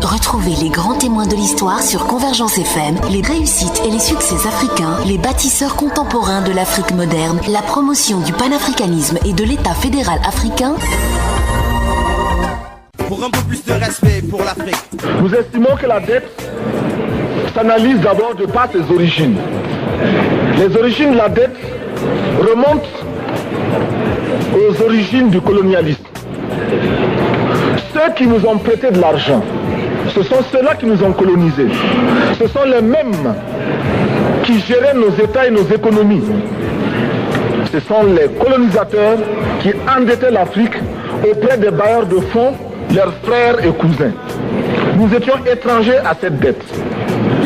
Retrouvez les grands témoins de l'histoire sur Convergence FM, les réussites et les succès africains, les bâtisseurs contemporains de l'Afrique moderne, la promotion du panafricanisme et de l'État fédéral africain. Pour un peu plus de respect pour l'Afrique. Nous estimons que la dette s'analyse d'abord de par ses origines. Les origines de la dette remontent aux origines du colonialisme. Ceux qui nous ont prêté de l'argent, ce sont ceux-là qui nous ont colonisés. Ce sont les mêmes qui géraient nos États et nos économies. Ce sont les colonisateurs qui endettaient l'Afrique auprès des bailleurs de fonds, leurs frères et cousins. Nous étions étrangers à cette dette.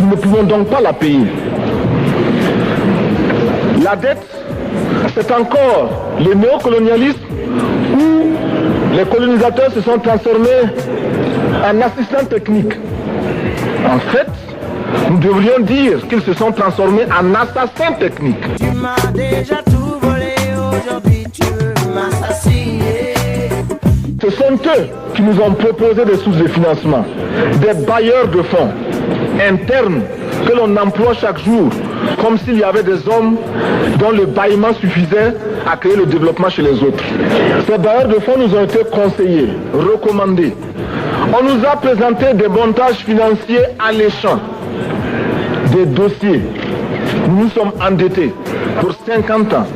Nous ne pouvons donc pas la payer. La dette, c'est encore le néocolonialisme où les colonisateurs se sont transformés en assistants techniques. En fait, nous devrions dire qu'ils se sont transformés en assassins techniques. Tu m'as déjà tout volé, aujourd'hui tu veux m'assassiner. Ce sont eux qui nous ont proposé des sources de financement, des bailleurs de fonds internes que l'on emploie chaque jour, comme s'il y avait des hommes dont le bâillement suffisait à créer le développement chez les autres. Ces bailleurs de fonds nous ont été conseillés, recommandés. On nous a présenté des montages financiers alléchants, des dossiers. Nous nous sommes endettés pour 50 ans,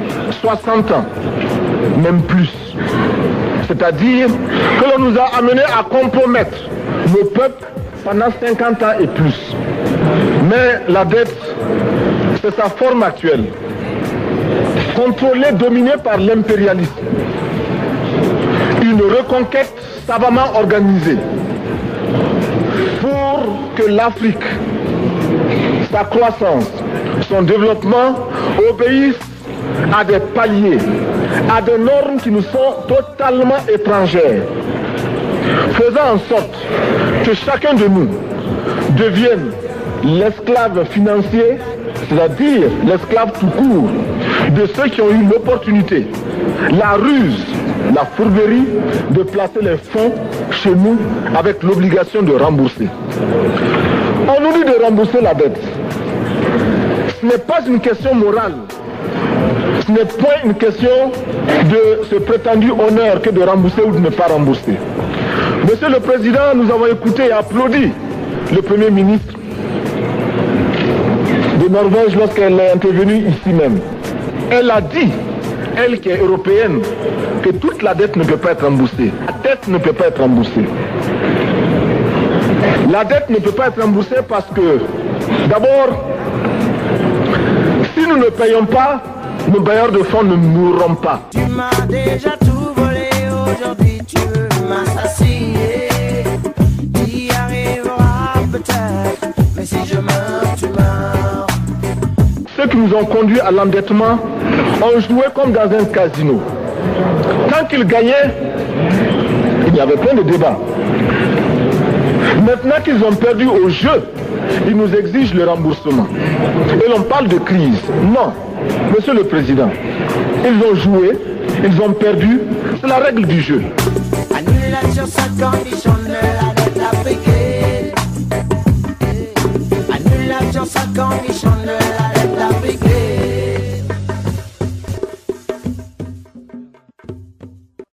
60 ans, même plus. C'est-à-dire que l'on nous a amenés à compromettre le peuple pendant 50 ans et plus. Mais la dette, c'est sa forme actuelle. Contrôlée, dominée par l'impérialisme. Une reconquête savamment organisée pour que l'Afrique, sa croissance, son développement obéissent à des paliers, à des normes qui nous sont totalement étrangères, faisant en sorte que chacun de nous devienne l'esclave financier, c'est-à-dire l'esclave tout court, de ceux qui ont eu l'opportunité, la ruse, la fourberie de placer les fonds chez nous avec l'obligation de rembourser. On nous dit de rembourser la dette. Ce n'est pas une question morale. Ce n'est pas une question de ce prétendu honneur que de rembourser ou de ne pas rembourser. Monsieur le Président, nous avons écouté et applaudi le Premier ministre de Norvège lorsqu'elle est intervenue ici même. Elle a dit, elle qui est européenne, que toute la dette ne peut pas être remboursée. La dette ne peut pas être remboursée. La dette ne peut pas être remboursée parce que, d'abord, si nous ne payons pas, nos bailleurs de fonds ne mourront pas. Tu m'as déjà tout volé, aujourd'hui tu veux m'assassiner. Tu y arriveras peut-être, mais si je meurs, tu meurs. Ceux qui nous ont conduits à l'endettement ont joué comme dans un casino. Quand ils gagnaient, il y avait plein de débats. Maintenant qu'ils ont perdu au jeu, ils nous exigent le remboursement. Et l'on parle de crise. Non, Monsieur le Président, ils ont joué, ils ont perdu, c'est la règle du jeu. Annulation sans condition de la dette africaine. Annulation sans condition de